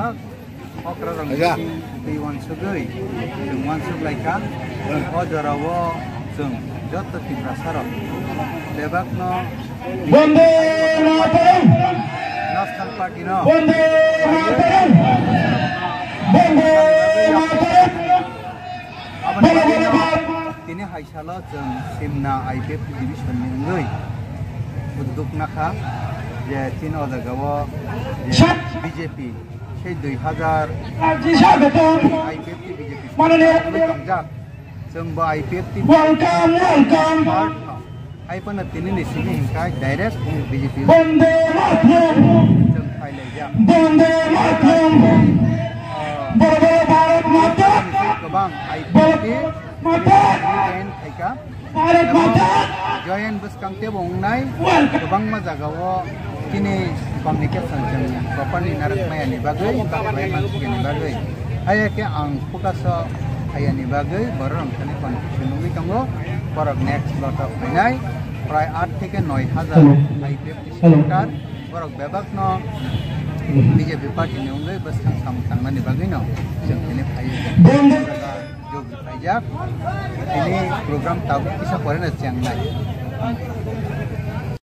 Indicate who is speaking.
Speaker 1: bebak okra rong di wan sugui jeng wan suglaikan o jarawo jeng joto tibrasarok bebak no National Party no Tini haisalo jeng simna IPF division ni udduk nakha je tin odagawo je BJP সেই 2000 IPF BJP kamjak jeng ba IPF welcome ai pana tini ni sini hingkai direct BJP jeng thailaja Bharat Mata kebang IPF Join Thaika Join Buskang Tebong Nai Kebang Mazagawo Kini Bangni Capson Jeng Properly Narak Mayani Bagai Bagai Mansikini Bagai Ayake Ang Pukasa Ayani Bagai Barang Kani Confusion Umi Kango Barak Next Lot of Pinai Prai Art Theke 9000 IPF Discount Barak Bebak No BJP Party ni ungai Buskang Samtangmani Bagai No Jeng Kini Payah Jog Pajak ini program tahu kisah Korea Chiang Mai